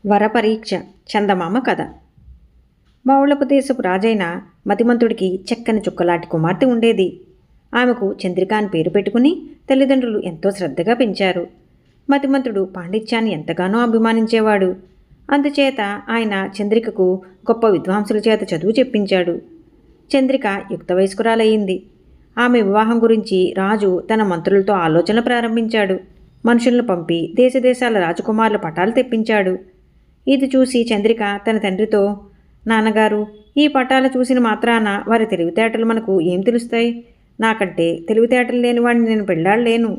వరపరీక్ష చందమామ కథ. మౌళపు దేశపు రాజైన మతిమంతుడికి చెక్కని చుక్కలాంటి కుమార్తె ఉండేది. ఆమెకు చంద్రిక అని పేరు పెట్టుకుని తల్లిదండ్రులు ఎంతో శ్రద్ధగా పెంచారు. మతిమంతుడు పాండిత్యాన్ని ఎంతగానో అభిమానించేవాడు. అందుచేత ఆయన చంద్రికకు గొప్ప విద్వాంసుల చేత చదువు చెప్పించాడు. చంద్రిక యుక్త వయస్కురాలయ్యింది. ఆమె వివాహం గురించి రాజు తన మంత్రులతో ఆలోచనలు ప్రారంభించాడు. మనుషులను పంపి దేశదేశాల రాజకుమారుల పటాలు తెప్పించాడు. ఇది చూసి చంద్రిక తన తండ్రితో, నాన్నగారు, ఈ పటాలు చూసిన మాత్రాన వారి తెలివితేటలు మనకు ఏం తెలుస్తాయి? నాకంటే తెలివితేటలు లేని వాడిని నేను పెళ్ళాడలేను.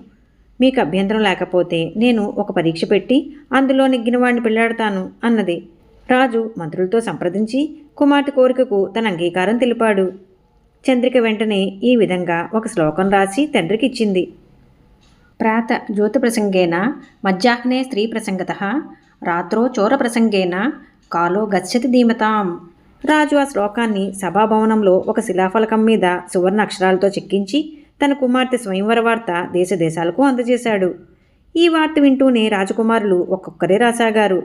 మీకు అభ్యంతరం లేకపోతే నేను ఒక పరీక్ష పెట్టి అందులో నెగ్గిన వాడిని పెళ్ళాడతాను అన్నది. రాజు మంత్రులతో సంప్రదించి కుమార్తె కోరికకు తన అంగీకారం తెలిపాడు. చంద్రిక వెంటనే ఈ విధంగా ఒక శ్లోకం రాసి తండ్రికి ఇచ్చింది. ప్రాత జ్యోతి ప్రసంగేన మధ్యాహ్నే స్త్రీ ప్రసంగతః రాత్రో చోర ప్రసంగేన కాలో గచ్చతి ధీమతాం. రాజు ఆ శ్లోకాన్ని సభాభవనంలో ఒక శిలాఫలకం మీద సువర్ణ అక్షరాలతో చెక్కించి తన కుమార్తె స్వయంవర వార్త దేశదేశాలకు అందజేశాడు. ఈ వార్త వింటూనే రాజకుమారులు ఒక్కొక్కరే రాసాగారు.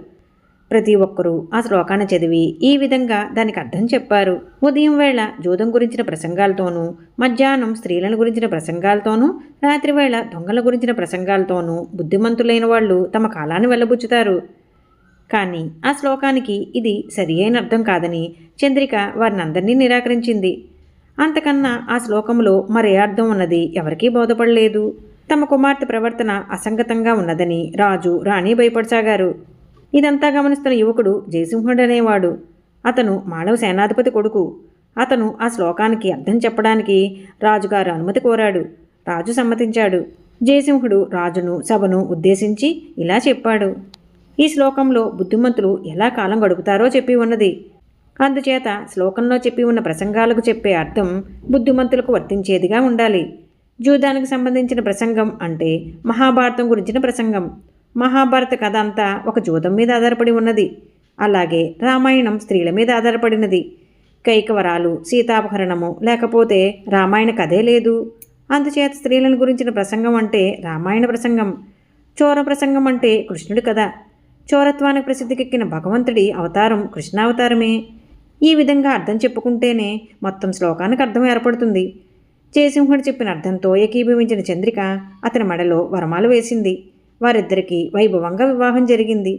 ప్రతి ఒక్కరూ ఆ శ్లోకాన్ని చదివి ఈ విధంగా దానికి అర్థం చెప్పారు. ఉదయం వేళ జూదం గురించిన ప్రసంగాలతోనూ, మధ్యాహ్నం స్త్రీలను గురించిన ప్రసంగాలతోనూ, రాత్రివేళ దొంగల గురించిన ప్రసంగాలతోనూ బుద్ధిమంతులైన వాళ్ళు తమ కాలాన్ని వెళ్ళబుచ్చుతారు. కానీ ఆ శ్లోకానికి ఇది సరి అయిన అర్థం కాదని చంద్రిక వారిని అందరినీ నిరాకరించింది. అంతకన్నా ఆ శ్లోకంలో మరే అర్థం ఉన్నది ఎవరికీ బోధపడలేదు. తమ కుమార్తె ప్రవర్తన అసంగతంగా ఉన్నదని రాజు, రాణి భయపడసాగారు. ఇదంతా గమనిస్తున్న యువకుడు జయసింహుడనేవాడు. అతను మాళవ సేనాధిపతి కొడుకు. అతను ఆ శ్లోకానికి అర్థం చెప్పడానికి రాజుగారు అనుమతి కోరాడు. రాజు సమ్మతించాడు. జయసింహుడు రాజును, సభను ఉద్దేశించి ఇలా చెప్పాడు. ఈ శ్లోకంలో బుద్ధిమంతులు ఎలా కాలం గడుపుతారో చెప్పి ఉన్నది. అందుచేత శ్లోకంలో చెప్పి ఉన్న ప్రసంగాలకు చెప్పే అర్థం బుద్ధిమంతులకు వర్తించేదిగా ఉండాలి. జూదానికి సంబంధించిన ప్రసంగం అంటే మహాభారతం గురించిన ప్రసంగం. మహాభారత కథ అంతా ఒక జూదం మీద ఆధారపడి ఉన్నది. అలాగే రామాయణం స్త్రీల మీద ఆధారపడినది. కైకవరాలు, సీతాపహరణము లేకపోతే రామాయణ కథే లేదు. అందుచేత స్త్రీలను గురించిన ప్రసంగం అంటే రామాయణ ప్రసంగం. చోర ప్రసంగం అంటే కృష్ణుడి కథ. చోరత్వానికి ప్రసిద్ధికెక్కిన భగవంతుడి అవతారం కృష్ణావతారమే. ఈ విధంగా అర్థం చెప్పుకుంటేనే మొత్తం శ్లోకానికి అర్థం ఏర్పడుతుంది. జయసింహుడు చెప్పిన అర్థంతో ఏకీభవించిన చంద్రిక అతని మెడలో వరమాలు వేసింది. వారిద్దరికీ వైభవంగా వివాహం జరిగింది.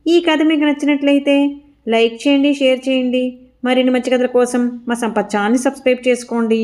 ఈ కథ మీకు నచ్చినట్లయితే లైక్ చేయండి, షేర్ చేయండి. మరిన్ని మంచి కథల కోసం మా సంపత్ ఛానల్ని సబ్స్క్రైబ్ చేసుకోండి.